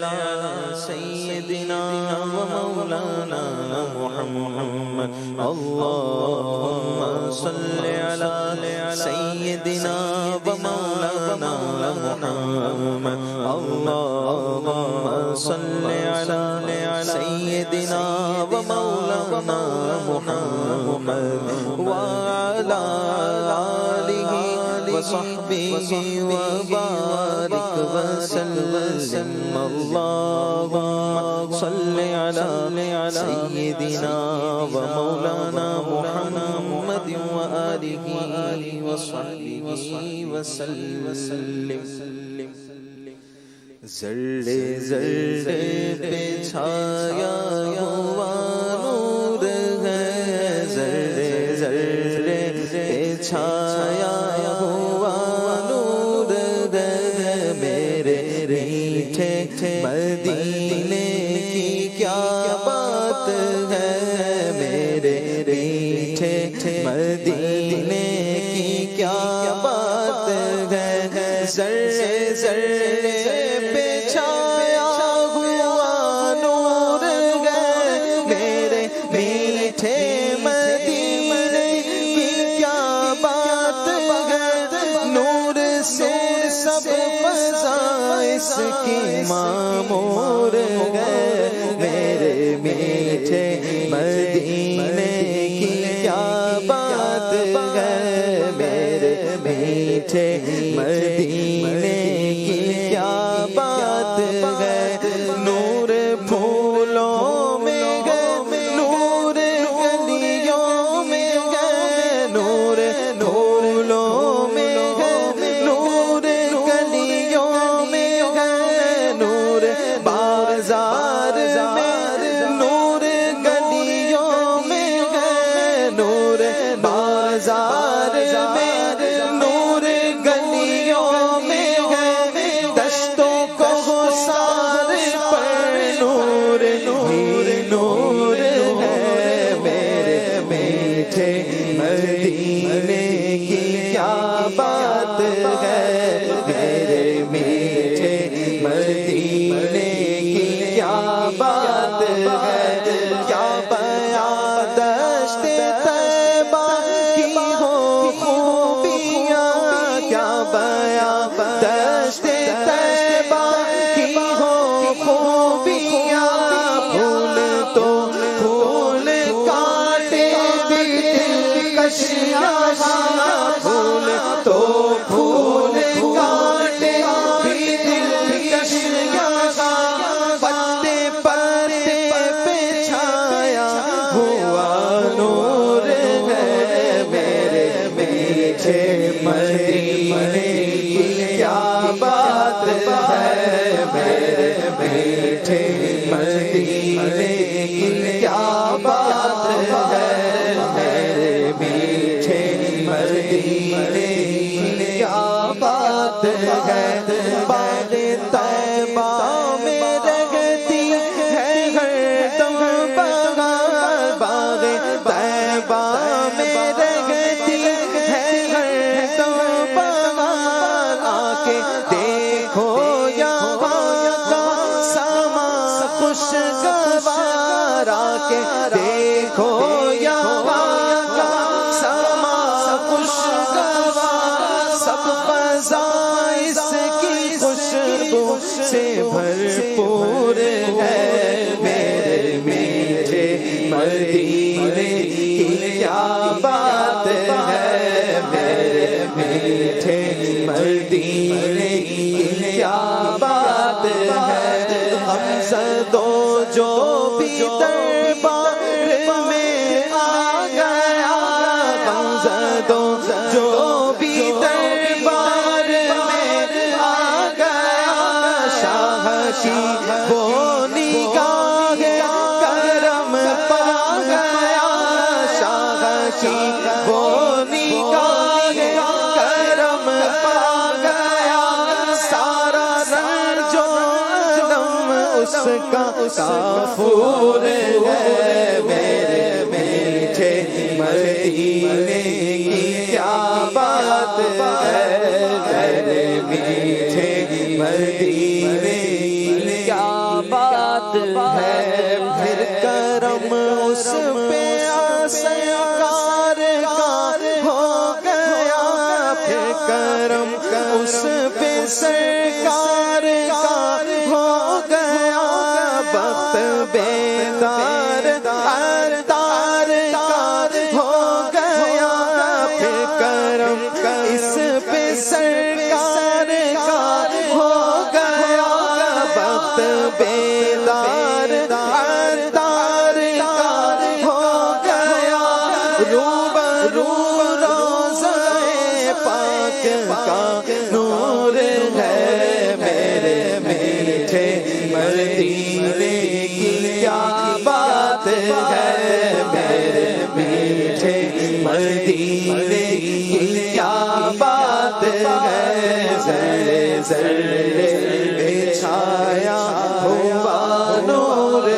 على سيدنا ومولانا محمد اللهم صل على سيدنا ومولانا محمد اللهم صل على سيدنا ومولانا محمد وعلى آله وصحبه وبارك وسلم اللهم صل على سيدنا ومولانا محمد وآله وصحبه وسلم ذرے ذرے پہ چھایا ہوا نور ہے ذرے ذرے پہ چھایا ہوا نور ہے میرے میٹھے مدینے کی کیا بات ہے میرے میٹھے مدینے کی کیا بات ہے ذرے ذرے پہ چھایا ہوا نور ہے میرے میٹھے مدینے کی کیا بات ہے نور سے سب فضا اس کی معمور ہے میرے میٹھے مدینے کی کیا بات ہے میرے میٹھے مدینے کی کیا بات ہے نور پھولوں میں ہے نور گلیوں میں ہے نور پھولوں میں ہے نور گلیوں میں ہے نور بازار میں نور گلیوں میں ہے نور بازار میں نور گلیوں میں ہے دشتوں کو سار پر نور نور نور ہے میرے میٹھے مدینے کی کیا بات ہے میرے میٹھے مدینے کی کیا بات ہے کیا بیان دشت طیبہ کی ہو خوبیاں کیا بیان دشت طیبہ کی ہو خوبیاں پھول تو پھول کاٹے بھی دلکشیاں پھول تو پھول کاٹے بھی دلکشیاں پتے پتے پہ چھایا ہوا نور ہے میرے میٹھے مدینے کی کیا بات ہے میرے میٹھے مدینے کی کیا بات ہے میرے میٹھے مدینے کی کیا بات ہے باغ طیبہ میں رہتی ہے ہر دم بہار باغ طیبہ میں رہتی ہے ہر دم بہار آ کے دیکھو یہاں کا سما خوشگوار آ کے دیکھو یہاں کا سما خوشگوار سب فضا اس کی خوشبو سے بھرپور ہے میرے میٹھے مدینے کی کیا بات ہے میرے میٹھے مدینے کی کیا بات ہے ہم زدو جو بھی دربار میں آ گیا ہم زدو جو بھی دربار میں آ گیا شاہ کی وہ نگاہ کرم پا گیا شاہ کی وہ نگاہ کرم پا گیا سارا سر جو علم اس کا کافور ہے میرے میٹھے مدینے کی کیا بات ہے میرے میٹھے مدینے کی کیا بات ہے، پھر کرم اس پہ سرکار کا ہو گیا، پھر کرم اس پہ سرکار کا ہو گیا، وقت بیدار اتار کا ہو گیا، پھر کرم اس پہ سرکار کا ہو گیا، وقت بیدار اتار کا ہو گیا، روبرو روضہ پاک کا نور ہے، میرے میٹھے مدینے کی کیا بات ہے، میرے میٹھے مدینے کی کیا بات ہے، ذرے ذرے چھایا ہوا نور